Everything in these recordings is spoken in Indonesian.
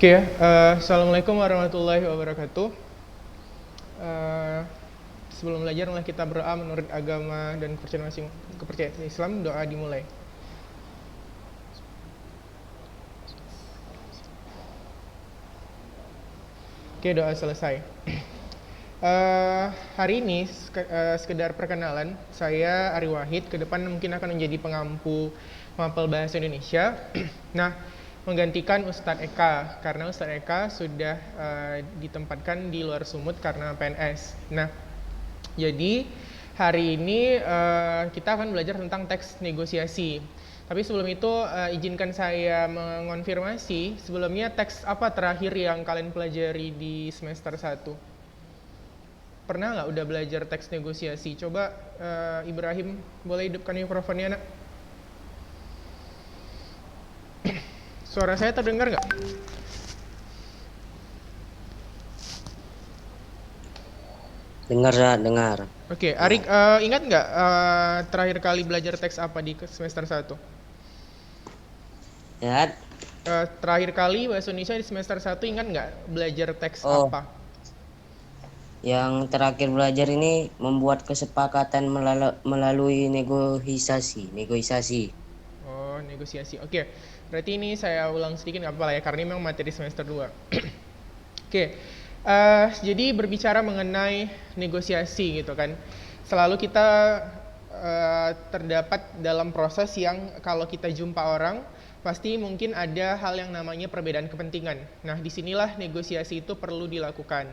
Assalamualaikum warahmatullahi wabarakatuh. Eh, Sebelum belajar, marilah kita berdoa menurut agama dan kepercayaan Islam. Doa dimulai. Doa selesai. Hari ini sekedar perkenalan, saya Ari Wahid. Ke depan mungkin akan menjadi pengampu mapel bahasa Indonesia. Nah, menggantikan Ustadz Eka karena Ustadz Eka sudah ditempatkan di luar Sumut karena PNS. Nah, jadi hari ini kita akan belajar tentang teks negosiasi. Tapi sebelum itu izinkan saya mengonfirmasi sebelumnya teks apa terakhir yang kalian pelajari di semester 1? Pernah nggak udah belajar teks negosiasi? Coba Ibrahim, boleh hidupkan mikrofonnya, nak? Suara saya terdengar nggak? Dengar. Oke, Arik, ingat nggak terakhir kali belajar teks apa di semester 1? Ya. Terakhir kali bahasa Indonesia di semester 1 ingat nggak belajar teks apa? Yang terakhir belajar ini membuat kesepakatan melalui negosiasi. Oh, negosiasi. Oke, berarti ini saya ulang sedikit nggak apa-apa lah ya, karena ini memang materi semester 2. Jadi berbicara mengenai negosiasi gitu kan, selalu kita terdapat dalam proses yang kalau kita jumpa orang, pasti mungkin ada hal yang namanya perbedaan kepentingan. Nah, disinilah negosiasi itu perlu dilakukan.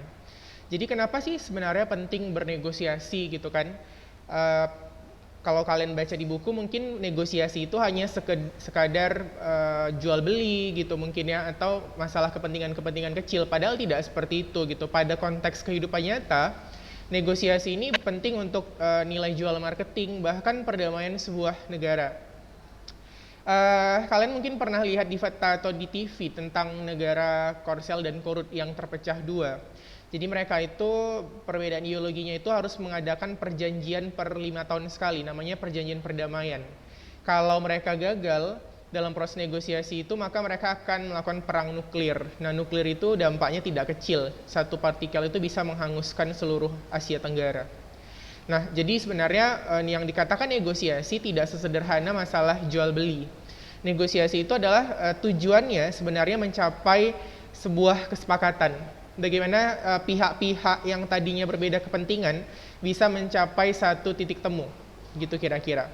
Jadi kenapa sih sebenarnya penting bernegosiasi gitu kan? Kalau kalian baca di buku mungkin negosiasi itu hanya sekadar jual beli gitu mungkin ya, atau masalah kepentingan-kepentingan kecil, padahal tidak seperti itu gitu. Pada konteks kehidupan nyata, negosiasi ini penting untuk nilai jual marketing, bahkan perdamaian sebuah negara. Kalian mungkin pernah lihat di Fakta atau di TV tentang negara Korsel dan Korut yang terpecah dua. Jadi mereka itu perbedaan ideologinya itu harus mengadakan perjanjian per 5 tahun sekali, namanya perjanjian perdamaian. Kalau mereka gagal dalam proses negosiasi itu, maka mereka akan melakukan perang nuklir. Nah, nuklir itu dampaknya tidak kecil. Satu partikel itu bisa menghanguskan seluruh Asia Tenggara. Nah, jadi sebenarnya yang dikatakan negosiasi tidak sesederhana masalah jual beli. Negosiasi itu adalah tujuannya sebenarnya mencapai sebuah kesepakatan. Bagaimana pihak-pihak yang tadinya berbeda kepentingan bisa mencapai satu titik temu, gitu kira-kira.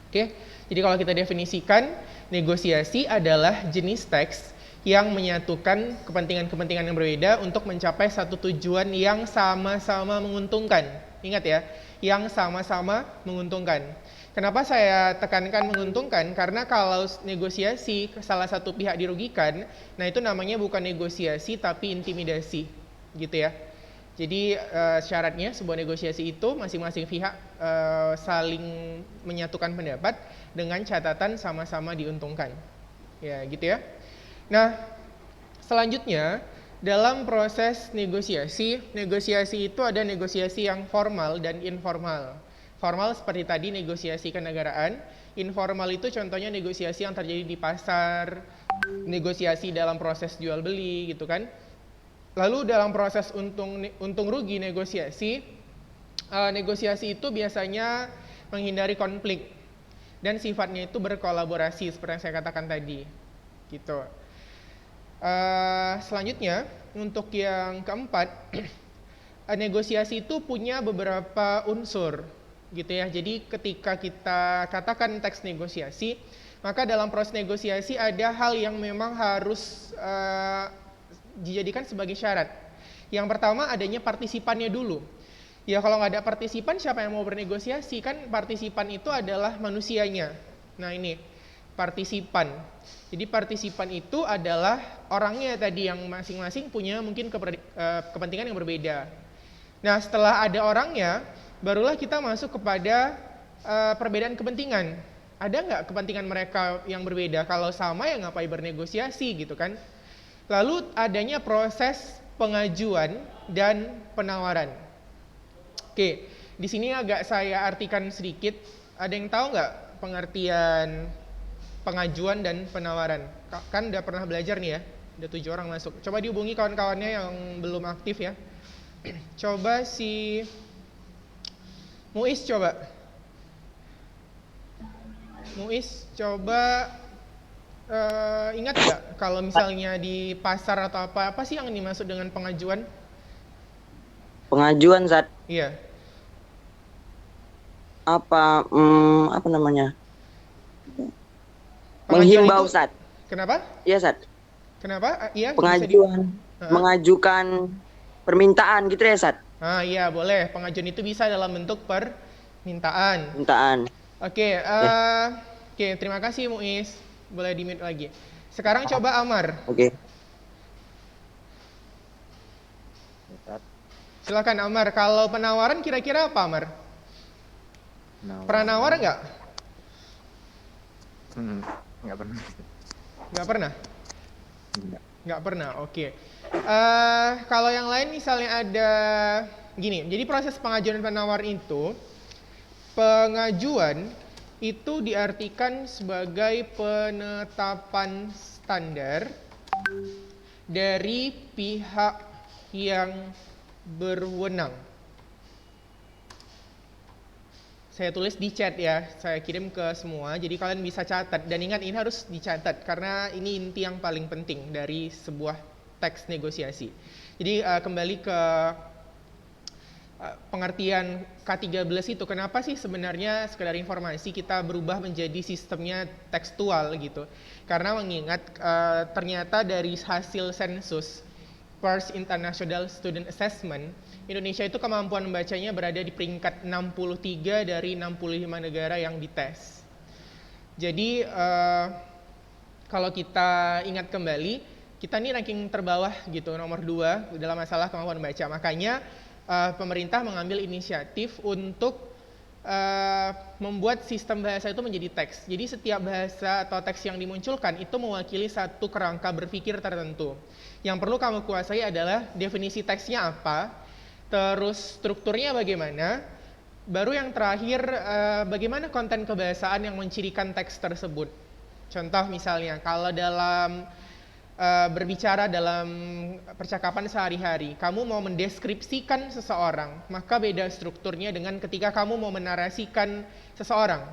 Jadi kalau kita definisikan, negosiasi adalah jenis teks yang menyatukan kepentingan-kepentingan yang berbeda untuk mencapai satu tujuan yang sama-sama menguntungkan. Ingat ya, yang sama-sama menguntungkan. Kenapa saya tekankan menguntungkan? Karena kalau negosiasi salah satu pihak dirugikan, nah itu namanya bukan negosiasi tapi intimidasi, gitu ya. Jadi syaratnya sebuah negosiasi itu masing-masing pihak saling menyatukan pendapat dengan catatan sama-sama diuntungkan. Ya, gitu ya. Nah, selanjutnya dalam proses negosiasi itu ada negosiasi yang formal dan informal. Formal seperti tadi negosiasi kenegaraan, informal itu contohnya negosiasi yang terjadi di pasar, negosiasi dalam proses jual beli gitu kan. Lalu dalam proses untung rugi negosiasi, negosiasi itu biasanya menghindari konflik dan sifatnya itu berkolaborasi seperti yang saya katakan tadi, gitu. Selanjutnya untuk yang keempat, negosiasi itu punya beberapa unsur, gitu ya. Jadi ketika kita katakan teks negosiasi, maka dalam proses negosiasi ada hal yang memang harus dijadikan sebagai syarat. Yang pertama adanya partisipannya dulu. Ya kalau nggak ada partisipan, siapa yang mau bernegosiasi? Kan partisipan itu adalah manusianya. Nah ini partisipan. Jadi partisipan itu adalah orangnya tadi yang masing-masing punya mungkin kepentingan yang berbeda. Nah setelah ada orangnya, barulah kita masuk kepada perbedaan kepentingan. Ada nggak kepentingan mereka yang berbeda? Kalau sama ya ngapain bernegosiasi gitu kan? Lalu adanya proses pengajuan dan penawaran. Di sini agak saya artikan sedikit. Ada yang tahu nggak pengertian pengajuan dan penawaran? Kan udah pernah belajar nih ya. Ada 7 orang masuk. Coba dihubungi kawan-kawannya yang belum aktif ya. Coba si Muiz coba. Muiz coba ingat nggak kalau misalnya di pasar atau apa sih yang dimaksud dengan pengajuan? Pengajuan Sat. Iya. Apa namanya? Pengajuan Menghimbau itu, Sat. kenapa? Iya Sat. Kenapa? Iya. Pengajuan. Mengajukan permintaan gitu ya Sat. Iya boleh. Pengajuan itu bisa dalam bentuk permintaan. Permintaan. Oke. Oke, terima kasih Muiz. Boleh di-mute lagi. Sekarang coba Amar. Oke. Silakan Amar. Kalau penawaran kira-kira apa Amar? Pernah nawar nggak? Nggak pernah. Nggak pernah? Nggak pernah, oke. Kalau yang lain misalnya ada gini, jadi proses pengajuan penawar itu, pengajuan itu diartikan sebagai penetapan standar dari pihak yang berwenang. Saya tulis di chat ya, saya kirim ke semua, jadi kalian bisa catat. Dan ingat ini harus dicatat, karena ini inti yang paling penting dari sebuah teks negosiasi. Jadi kembali ke pengertian K13 itu, kenapa sih sebenarnya sekedar informasi kita berubah menjadi sistemnya tekstual gitu. Karena mengingat ternyata dari hasil sensus First International Student Assessment, Indonesia itu kemampuan membacanya berada di peringkat 63 dari 65 negara yang dites. Jadi kalau kita ingat kembali, kita ini ranking terbawah gitu, nomor 2 dalam masalah kemampuan membaca. Makanya pemerintah mengambil inisiatif untuk membuat sistem bahasa itu menjadi teks. Jadi setiap bahasa atau teks yang dimunculkan itu mewakili satu kerangka berpikir tertentu. Yang perlu kamu kuasai adalah definisi teksnya apa, terus strukturnya bagaimana, baru yang terakhir bagaimana konten kebahasaan yang mencirikan teks tersebut. Contoh misalnya, kalau dalam berbicara dalam percakapan sehari-hari, kamu mau mendeskripsikan seseorang, maka beda strukturnya dengan ketika kamu mau menarasikan seseorang.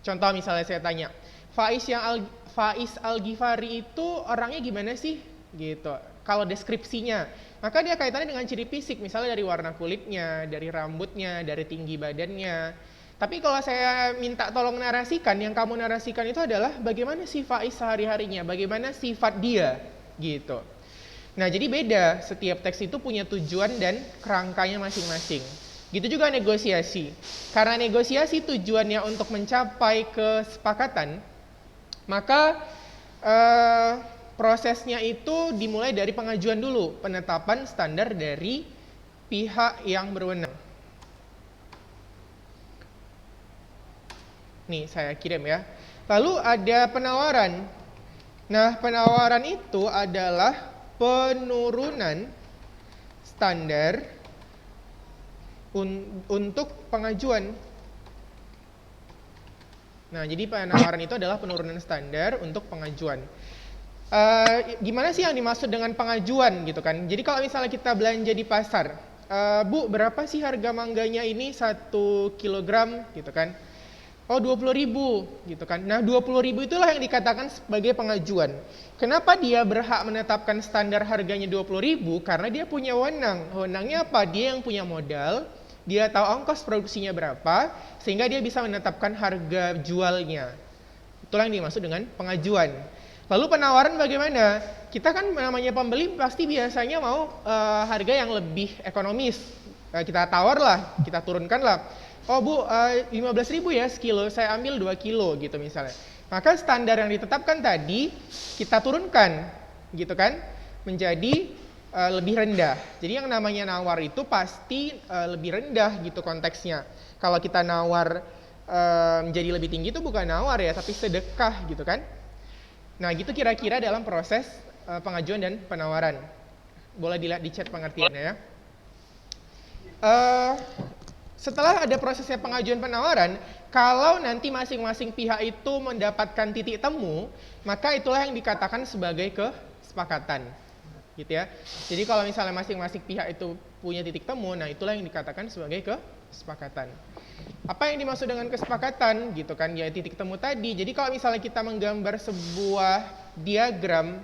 Contoh misalnya saya tanya, Faiz Al-Ghifari itu orangnya gimana sih? Gitu. Kalau deskripsinya, maka dia kaitannya dengan ciri fisik, misalnya dari warna kulitnya, dari rambutnya, dari tinggi badannya. Tapi kalau saya minta tolong narasikan, yang kamu narasikan itu adalah bagaimana sih Faiz sehari-harinya, bagaimana sifat dia, gitu. Nah, jadi beda, setiap teks itu punya tujuan dan kerangkanya masing-masing. Gitu juga negosiasi. Karena negosiasi tujuannya untuk mencapai kesepakatan, maka prosesnya itu dimulai dari pengajuan dulu, penetapan standar dari pihak yang berwenang. Nih, saya kirim ya. Lalu ada penawaran. Nah, penawaran itu adalah penurunan standar untuk pengajuan. Nah, jadi penawaran itu adalah penurunan standar untuk pengajuan. Gimana sih yang dimaksud dengan pengajuan gitu kan? Jadi kalau misalnya kita belanja di pasar, Bu, berapa sih harga mangganya ini 1 kilogram gitu kan? Oh, 20.000 gitu kan. Nah, 20.000 itulah yang dikatakan sebagai pengajuan. Kenapa dia berhak menetapkan standar harganya 20.000? Karena dia punya wewenang. Wewenangnya apa? Dia yang punya modal, dia tahu ongkos produksinya berapa, sehingga dia bisa menetapkan harga jualnya. Itulah yang dimaksud dengan pengajuan. Lalu penawaran bagaimana? Kita kan namanya pembeli pasti biasanya mau harga yang lebih ekonomis. Kita tawar lah, kita turunkan lah. Oh Bu, 15.000 ya sekilo, saya ambil 2 kilo gitu misalnya. Maka standar yang ditetapkan tadi kita turunkan gitu kan, menjadi lebih rendah. Jadi yang namanya nawar itu pasti lebih rendah gitu konteksnya. Kalau kita nawar menjadi lebih tinggi itu bukan nawar ya, tapi sedekah gitu kan. Nah gitu kira-kira dalam proses pengajuan dan penawaran. Boleh dilihat di chat pengertiannya ya. Setelah ada prosesnya pengajuan penawaran, kalau nanti masing-masing pihak itu mendapatkan titik temu, maka itulah yang dikatakan sebagai kesepakatan, gitu ya. Jadi kalau misalnya masing-masing pihak itu punya titik temu, nah itulah yang dikatakan sebagai kesepakatan. Apa yang dimaksud dengan kesepakatan, gitu kan? Ya titik temu tadi. Jadi kalau misalnya kita menggambar sebuah diagram,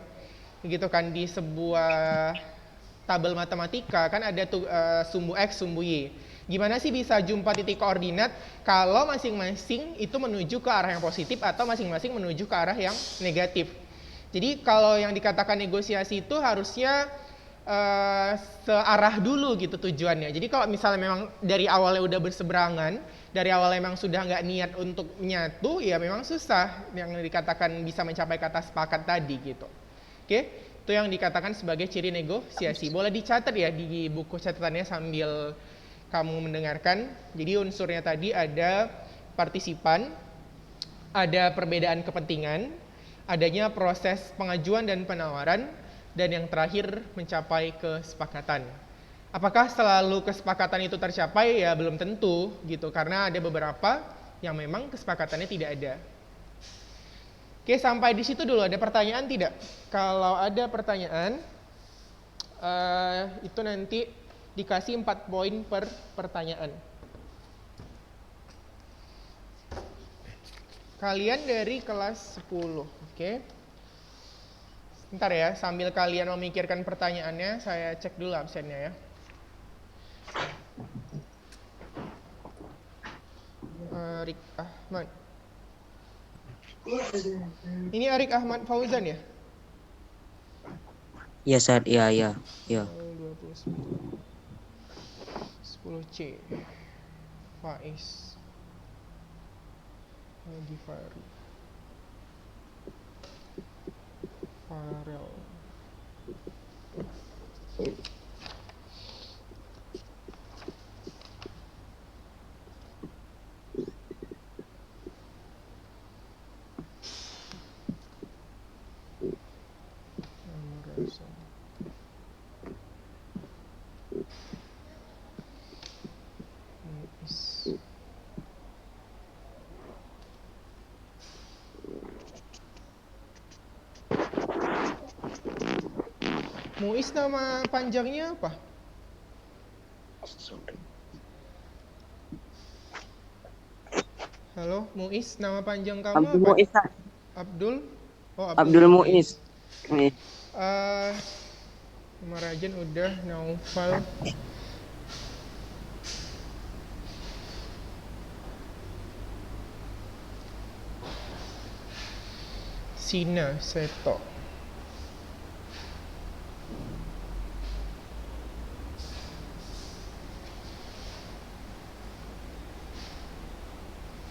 gitu kan, di sebuah tabel matematika kan ada tuh sumbu X, sumbu Y. Gimana sih bisa jumpa titik koordinat kalau masing-masing itu menuju ke arah yang positif atau masing-masing menuju ke arah yang negatif. Jadi kalau yang dikatakan negosiasi itu harusnya searah dulu gitu tujuannya. Jadi kalau misalnya memang dari awalnya udah berseberangan, dari awalnya memang sudah nggak niat untuk menyatu, ya memang susah yang dikatakan bisa mencapai kata sepakat tadi gitu. Oke, itu yang dikatakan sebagai ciri negosiasi. Boleh dicatat ya di buku catatannya sambil kamu mendengarkan. Jadi unsurnya tadi ada partisipan, ada perbedaan kepentingan, adanya proses pengajuan dan penawaran, dan yang terakhir mencapai kesepakatan. Apakah selalu kesepakatan itu tercapai? Ya belum tentu gitu, karena ada beberapa yang memang kesepakatannya tidak ada. Oke, sampai di situ dulu. Ada pertanyaan tidak? Kalau ada pertanyaan, itu nanti dikasih 4 poin per pertanyaan. Kalian dari kelas 10, oke? Bentar ya, sambil kalian memikirkan pertanyaannya, saya cek dulu absennya ya. Arik Ahmad. Ini Arik Ahmad Fauzan ya? Iya, Ustaz. Iya. 29. 10C. Faiz. Hadi Fari. Farel. Muiz nama panjangnya apa? Halo, Muiz, nama panjang kamu Abdul apa? Muiz. Abdul? Oh, Abdul Muiz. Nama Rajan udah, Naufal. Sina Seto.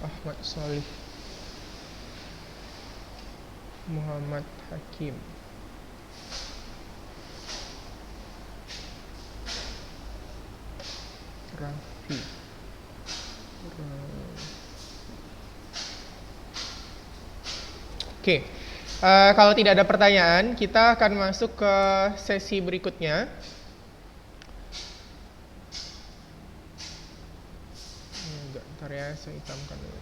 Ahmad Salih. Muhammad Hakim. Raffi. Oke, kalau tidak ada pertanyaan, kita akan masuk ke sesi berikutnya. Bentar ya, saya hitamkan dulu.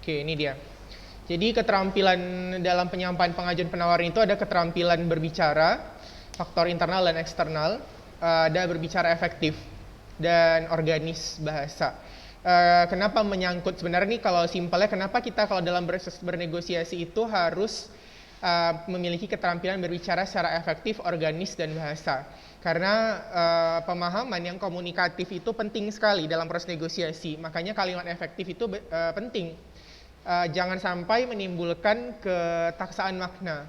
Oke, ini dia. Jadi keterampilan dalam penyampaian pengajuan penawaran itu ada keterampilan berbicara, faktor internal dan eksternal, ada berbicara efektif, dan organis bahasa. Kenapa menyangkut? Sebenarnya nih kalau simpelnya, kenapa kita kalau dalam bernegosiasi itu harus memiliki keterampilan berbicara secara efektif, organis, dan bahasa. Karena pemahaman yang komunikatif itu penting sekali dalam proses negosiasi. Makanya kalimat efektif itu penting. Jangan sampai menimbulkan ketaksaan makna.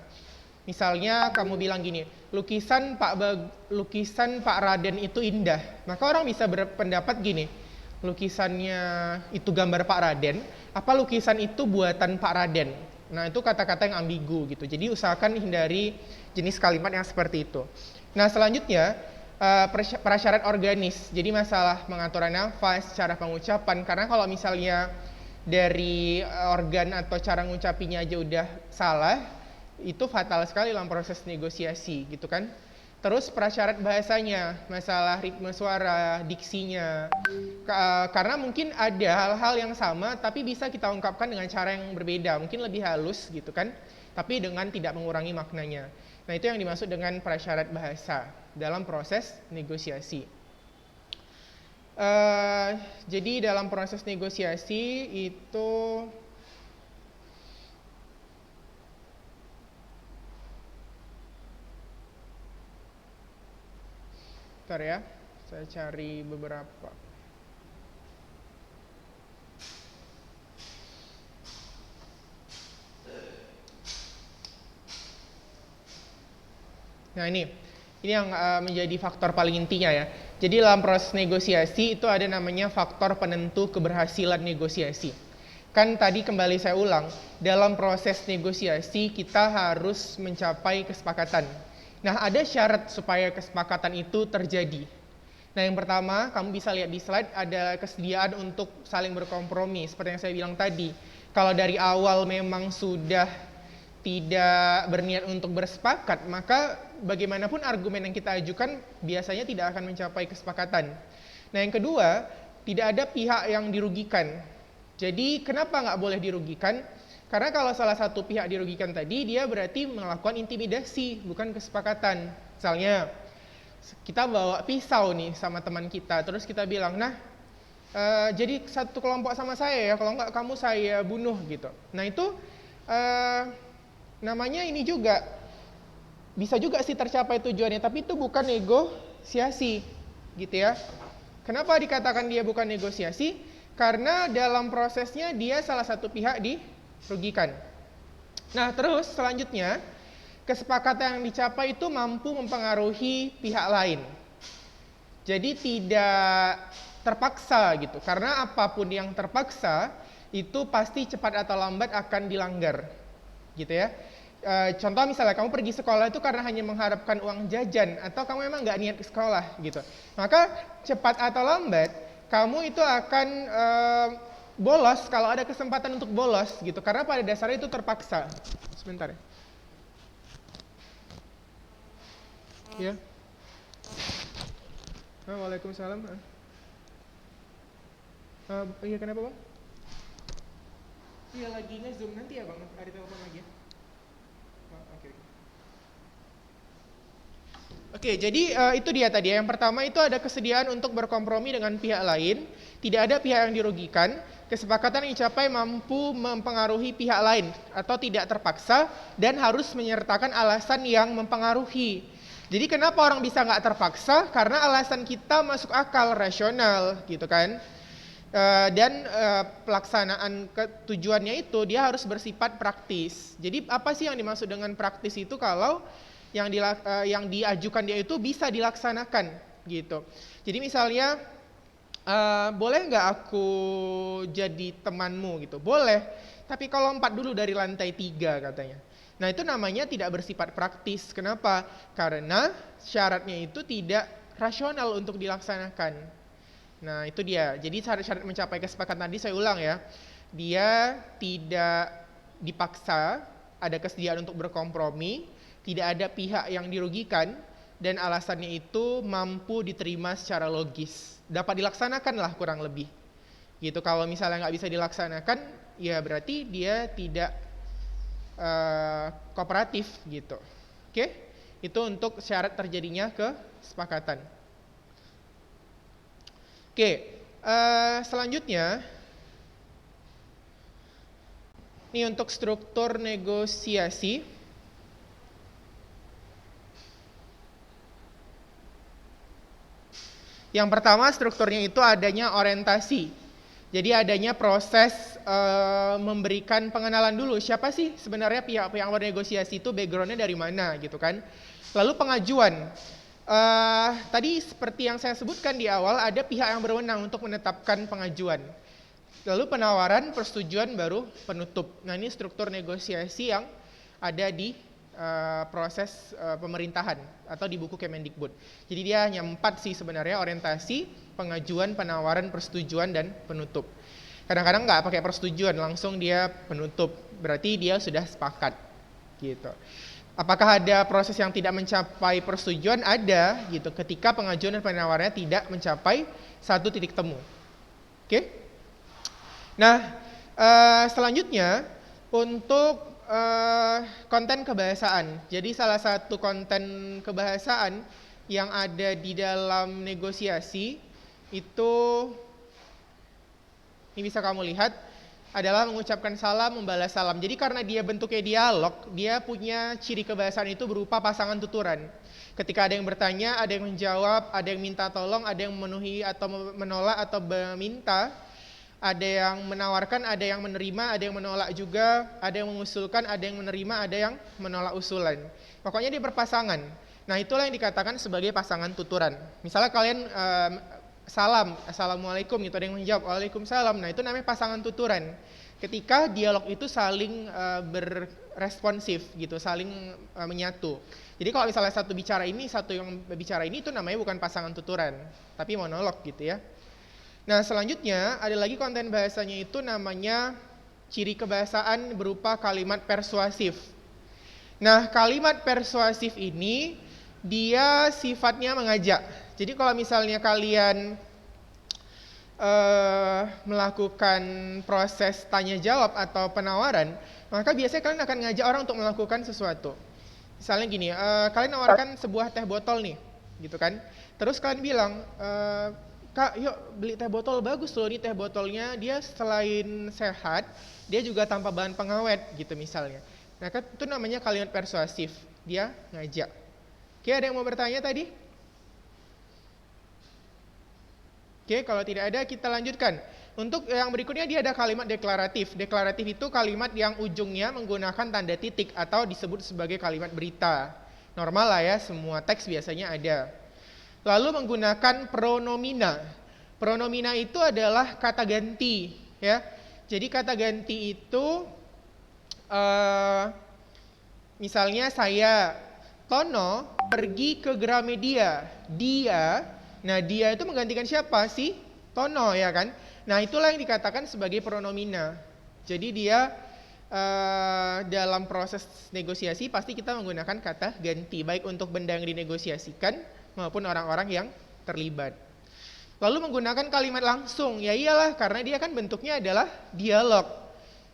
Misalnya kamu bilang gini, lukisan Pak Raden itu indah. Maka orang bisa berpendapat gini, lukisannya itu gambar Pak Raden, apa lukisan itu buatan Pak Raden? Nah, itu kata-kata yang ambigu gitu. Jadi usahakan hindari jenis kalimat yang seperti itu. Nah, selanjutnya prasyarat organis. Jadi masalah mengatur nafas, cara pengucapan. Karena kalau misalnya dari organ atau cara ngucapinya aja udah salah, itu fatal sekali dalam proses negosiasi gitu kan. Terus prasyarat bahasanya, masalah ritme suara, diksinya. Karena mungkin ada hal-hal yang sama tapi bisa kita ungkapkan dengan cara yang berbeda, mungkin lebih halus gitu kan, tapi dengan tidak mengurangi maknanya. Nah, itu yang dimaksud dengan prasyarat bahasa dalam proses negosiasi. Jadi dalam proses negosiasi itu bentar ya, saya cari beberapa. Nah, ini yang menjadi faktor paling intinya ya. Jadi dalam proses negosiasi itu ada namanya faktor penentu keberhasilan negosiasi. Kan tadi kembali saya ulang, dalam proses negosiasi kita harus mencapai kesepakatan. Nah, ada syarat supaya kesepakatan itu terjadi. Nah, yang pertama, kamu bisa lihat di slide, ada kesediaan untuk saling berkompromi. Seperti yang saya bilang tadi, kalau dari awal memang sudah tidak berniat untuk bersepakat, maka bagaimanapun argumen yang kita ajukan biasanya tidak akan mencapai kesepakatan. Nah, yang kedua, tidak ada pihak yang dirugikan. Jadi, kenapa nggak boleh dirugikan? Karena kalau salah satu pihak dirugikan tadi, dia berarti melakukan intimidasi, bukan kesepakatan. Misalnya, kita bawa pisau nih sama teman kita, terus kita bilang, nah, jadi satu kelompok sama saya ya, kalau nggak kamu saya bunuh gitu. Nah, itu namanya ini juga, bisa juga sih tercapai tujuannya, tapi itu bukan negosiasi, gitu ya. Kenapa dikatakan dia bukan negosiasi? Karena dalam prosesnya dia salah satu pihak dirugikan. Nah, terus selanjutnya, kesepakatan yang dicapai itu mampu mempengaruhi pihak lain. Jadi tidak terpaksa gitu, karena apapun yang terpaksa itu pasti cepat atau lambat akan dilanggar, gitu ya. Contoh misalnya kamu pergi sekolah itu karena hanya mengharapkan uang jajan, atau kamu memang nggak niat ke sekolah gitu, maka cepat atau lambat kamu itu akan bolos kalau ada kesempatan untuk bolos gitu, karena pada dasarnya itu terpaksa. Sebentar ya. Ya. Waalaikumsalam. Iya, kenapa bang? Iya, lagi nge-zoom, nanti ya bang, ada telepon lagi ya. Oke, jadi itu dia tadi. Yang pertama itu ada kesediaan untuk berkompromi dengan pihak lain, tidak ada pihak yang dirugikan, kesepakatan yang dicapai mampu mempengaruhi pihak lain atau tidak terpaksa, dan harus menyertakan alasan yang mempengaruhi. Jadi kenapa orang bisa nggak terpaksa? Karena alasan kita masuk akal, rasional, gitu kan. Dan pelaksanaan tujuannya itu dia harus bersifat praktis. Jadi apa sih yang dimaksud dengan praktis itu? Kalau yang diajukan dia itu bisa dilaksanakan gitu. Jadi misalnya, boleh nggak aku jadi temanmu gitu? Boleh, tapi kalau lompat dulu dari lantai 3 katanya. Nah, itu namanya tidak bersifat praktis. Kenapa? Karena syaratnya itu tidak rasional untuk dilaksanakan. Nah, itu dia. Jadi syarat-syarat mencapai kesepakatan tadi saya ulang ya. Dia tidak dipaksa, ada kesediaan untuk berkompromi, tidak ada pihak yang dirugikan, dan alasannya itu mampu diterima secara logis. Dapat dilaksanakan lah kurang lebih. Gitu. Kalau misalnya nggak bisa dilaksanakan, ya berarti dia tidak kooperatif gitu. Oke? Itu untuk syarat terjadinya kesepakatan. Oke, selanjutnya, ini untuk struktur negosiasi. Yang pertama strukturnya itu adanya orientasi. Jadi adanya proses memberikan pengenalan dulu. Siapa sih sebenarnya pihak yang bernegosiasi itu, backgroundnya dari mana gitu kan. Lalu pengajuan. Tadi seperti yang saya sebutkan di awal, ada pihak yang berwenang untuk menetapkan pengajuan. Lalu penawaran, persetujuan, baru penutup. Nah, ini struktur negosiasi yang ada di proses pemerintahan atau di buku Kemendikbud. Jadi dia hanya 4 sih sebenarnya: orientasi, pengajuan, penawaran, persetujuan, dan penutup. Kadang-kadang nggak pakai persetujuan, langsung dia penutup. Berarti dia sudah sepakat, gitu. Apakah ada proses yang tidak mencapai persetujuan? Ada, gitu. Ketika pengajuan dan penawarannya tidak mencapai satu titik temu. Oke? Nah, selanjutnya untuk konten kebahasaan. Jadi salah satu konten kebahasaan yang ada di dalam negosiasi itu, ini bisa kamu lihat, adalah mengucapkan salam, membalas salam. Jadi karena dia bentuknya dialog, dia punya ciri kebahasaan itu berupa pasangan tuturan. Ketika ada yang bertanya, ada yang menjawab, ada yang minta tolong, ada yang memenuhi atau menolak atau meminta, ada yang menawarkan, ada yang menerima, ada yang menolak juga, ada yang mengusulkan, ada yang menerima, ada yang menolak usulan. Pokoknya dia berpasangan. Nah, itulah yang dikatakan sebagai pasangan tuturan. Misalnya kalian salam, assalamualaikum gitu, ada yang menjawab waalaikumsalam. Nah, itu namanya pasangan tuturan. Ketika dialog itu saling berresponsif gitu, saling menyatu. Jadi kalau misalnya satu bicara ini, satu yang bicara ini, itu namanya bukan pasangan tuturan, tapi monolog gitu ya. Nah, selanjutnya ada lagi konten bahasanya itu namanya ciri kebahasaan berupa kalimat persuasif. Nah, kalimat persuasif ini dia sifatnya mengajak. Jadi kalau misalnya kalian melakukan proses tanya jawab atau penawaran, maka biasanya kalian akan ngajak orang untuk melakukan sesuatu. Misalnya gini, kalian nawarkan sebuah teh botol nih, gitu kan. Terus kalian bilang, Kak, yuk beli teh botol, bagus loh ini teh botolnya, dia selain sehat, dia juga tanpa bahan pengawet gitu misalnya. Nah, kan itu namanya kalimat persuasif, dia ngajak. Oke, ada yang mau bertanya tadi? Oke, kalau tidak ada kita lanjutkan. Untuk yang berikutnya dia ada kalimat deklaratif. Deklaratif itu kalimat yang ujungnya menggunakan tanda titik atau disebut sebagai kalimat berita. Normal lah ya, semua teks biasanya ada. Lalu menggunakan pronomina. Pronomina itu adalah kata ganti, ya. Jadi kata ganti itu misalnya saya Tono pergi ke Gramedia. Dia, nah dia itu menggantikan siapa sih? Tono ya kan? Nah, itulah yang dikatakan sebagai pronomina. Jadi dia dalam proses negosiasi pasti kita menggunakan kata ganti, baik untuk benda yang dinegosiasikan maupun orang-orang yang terlibat. Lalu menggunakan kalimat langsung, ya iyalah karena dia kan bentuknya adalah dialog.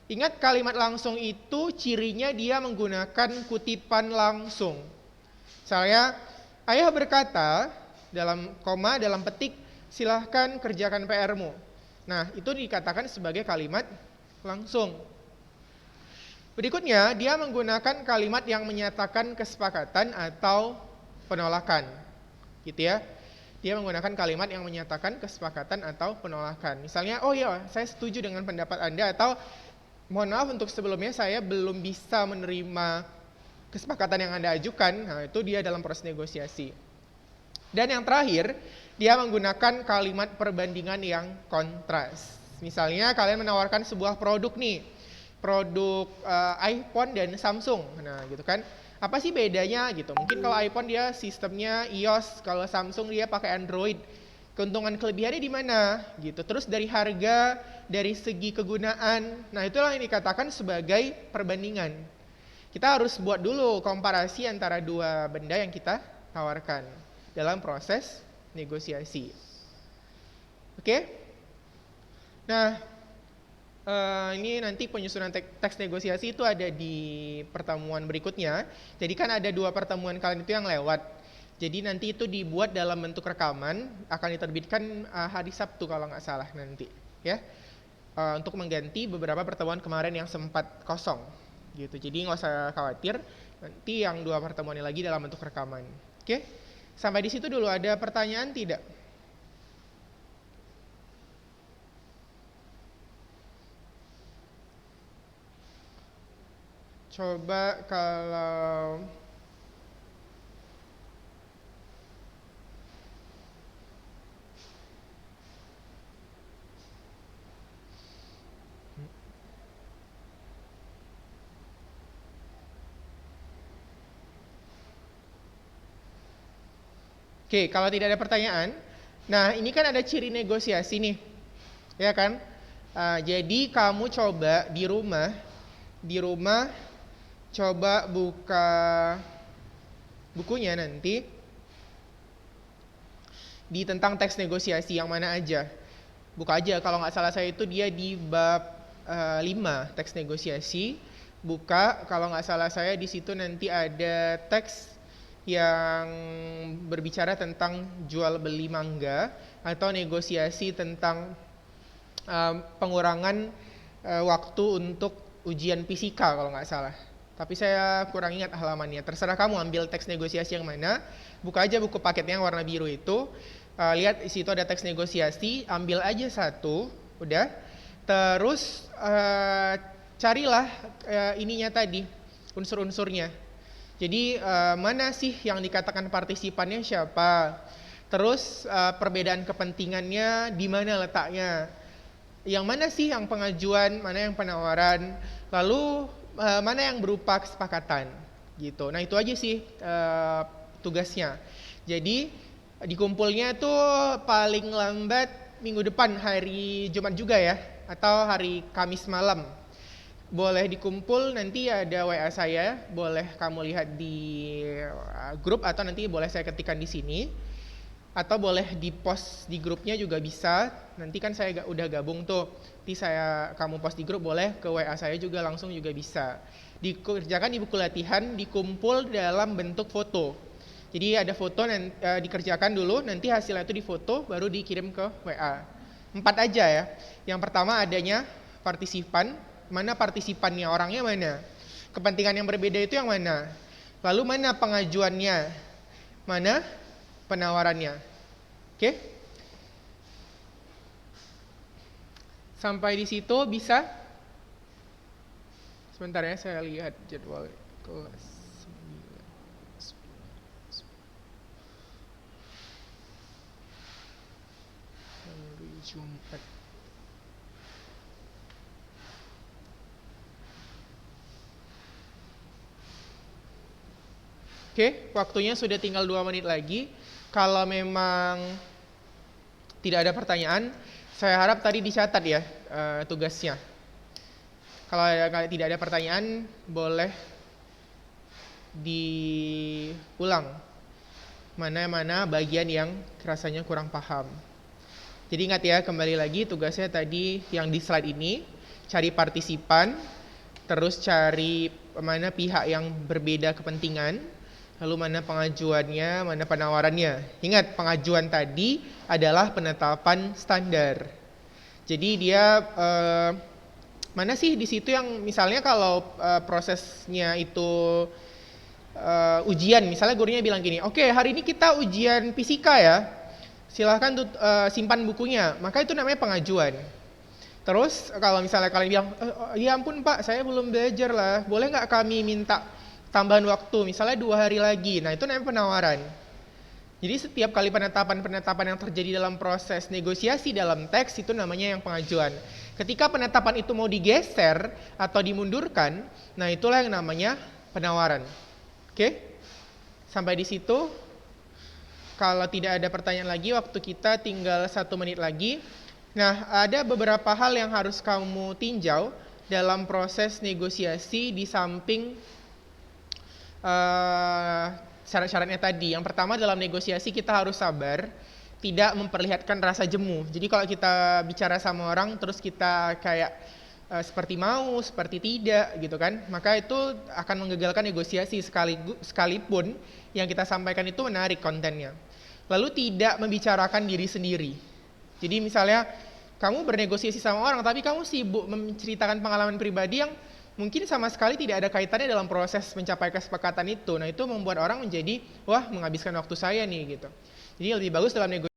Ingat kalimat langsung itu cirinya dia menggunakan kutipan langsung. Misalnya, ayah berkata dalam koma, dalam petik, silahkan kerjakan PR-mu. Nah, itu dikatakan sebagai kalimat langsung. Berikutnya, dia menggunakan kalimat yang menyatakan kesepakatan atau penolakan. Gitu ya. Dia menggunakan kalimat yang menyatakan kesepakatan atau penolakan. Misalnya, oh ya, saya setuju dengan pendapat Anda, atau mohon maaf untuk sebelumnya saya belum bisa menerima kesepakatan yang Anda ajukan. Nah, itu dia dalam proses negosiasi. Dan yang terakhir, dia menggunakan kalimat perbandingan yang kontras. Misalnya kalian menawarkan sebuah produk nih, produk iPhone dan Samsung. Nah, gitu kan. Apa sih bedanya gitu? Mungkin kalau iPhone dia sistemnya iOS, kalau Samsung dia pakai Android. Keuntungan kelebihannya di mana gitu. Terus dari harga, dari segi kegunaan. Nah, itulah yang dikatakan sebagai perbandingan. Kita harus buat dulu komparasi antara dua benda yang kita tawarkan dalam proses negosiasi. Oke? Nah, ini nanti penyusunan teks negosiasi itu ada di pertemuan berikutnya. Jadi kan ada 2 pertemuan kalian itu yang lewat. Jadi nanti itu dibuat dalam bentuk rekaman, akan diterbitkan hari Sabtu kalau nggak salah nanti, ya, untuk mengganti beberapa pertemuan kemarin yang sempat kosong, gitu. Jadi nggak usah khawatir, nanti yang 2 pertemuan lagi dalam bentuk rekaman. Oke, sampai di situ dulu. Ada pertanyaan tidak? Coba kalau Oke, kalau tidak ada pertanyaan, nah ini kan ada ciri negosiasi nih, ya kan? Jadi kamu coba di rumah coba buka bukunya nanti di tentang teks negosiasi yang mana aja. Buka aja, kalau nggak salah saya itu dia di bab 5 teks negosiasi. Buka, kalau nggak salah saya di situ nanti ada teks yang berbicara tentang jual beli mangga atau negosiasi tentang pengurangan waktu untuk ujian fisika kalau nggak salah. Tapi saya kurang ingat halamannya. Terserah kamu ambil teks negosiasi yang mana. Buka aja buku paketnya yang warna biru itu. Lihat di situ ada teks negosiasi, ambil aja satu, udah. Terus carilah ininya tadi, unsur-unsurnya. Jadi mana sih yang dikatakan partisipannya siapa? Terus perbedaan kepentingannya di mana letaknya? Yang mana sih yang pengajuan, mana yang penawaran? Lalu mana yang berupa kesepakatan? Gitu. Nah itu aja sih tugasnya. Jadi dikumpulnya tuh paling lambat minggu depan, hari Jumat juga ya, atau hari Kamis malam. Boleh dikumpul, nanti ada WA saya, boleh kamu lihat di grup atau nanti boleh saya ketikkan di sini. Atau boleh di post di grupnya juga bisa. Nanti kan saya udah gabung tuh. Nanti kamu post di grup, boleh ke WA saya juga langsung juga bisa. Dikerjakan di buku latihan, dikumpul dalam bentuk foto. Jadi ada foto dikerjakan dulu, nanti hasilnya itu difoto, baru dikirim ke WA. 4 aja ya. Yang pertama adanya partisipan, mana partisipannya, orangnya mana. Kepentingan yang berbeda itu yang mana. Lalu mana pengajuannya, mana penawarannya. Oke? Sampai di situ bisa? Sebentar ya, saya lihat jadwal kelas. Jumat. Oke, waktunya sudah tinggal 2 menit lagi. Kalau memang tidak ada pertanyaan, saya harap tadi dicatat ya tugasnya. Kalau tidak ada pertanyaan, boleh diulang mana-mana bagian yang rasanya kurang paham. Jadi ingat ya, kembali lagi tugasnya tadi yang di slide ini, cari partisipan, terus cari mana pihak yang berbeda kepentingan, lalu mana pengajuannya, mana penawarannya. Ingat, pengajuan tadi adalah penetapan standar. Jadi dia mana sih di situ yang misalnya kalau prosesnya itu ujian, misalnya gurunya bilang gini, oke, hari ini kita ujian fisika ya. Silahkan simpan bukunya, maka itu namanya pengajuan. Terus kalau misalnya kalian bilang, ya ampun Pak, saya belum belajar lah, boleh nggak kami minta tambahan waktu, misalnya 2 hari lagi, nah itu namanya penawaran. Jadi setiap kali penetapan yang terjadi dalam proses negosiasi dalam teks, itu namanya yang pengajuan. Ketika penetapan itu mau digeser atau dimundurkan, nah itulah yang namanya penawaran. Oke? Sampai di situ. Kalau tidak ada pertanyaan lagi, waktu kita tinggal 1 menit lagi. Nah, ada beberapa hal yang harus kamu tinjau dalam proses negosiasi di samping syarat-syaratnya tadi. Yang pertama, dalam negosiasi kita harus sabar, tidak memperlihatkan rasa jemu. Jadi kalau kita bicara sama orang, terus kita kayak seperti mau, seperti tidak gitu kan, maka itu akan menggagalkan negosiasi sekalipun yang kita sampaikan itu menarik kontennya. Lalu tidak membicarakan diri sendiri. Jadi misalnya kamu bernegosiasi sama orang, tapi kamu sibuk menceritakan pengalaman pribadi yang mungkin sama sekali tidak ada kaitannya dalam proses mencapai kesepakatan itu. Nah itu membuat orang menjadi, wah menghabiskan waktu saya nih gitu. Jadi lebih bagus dalam negosiasi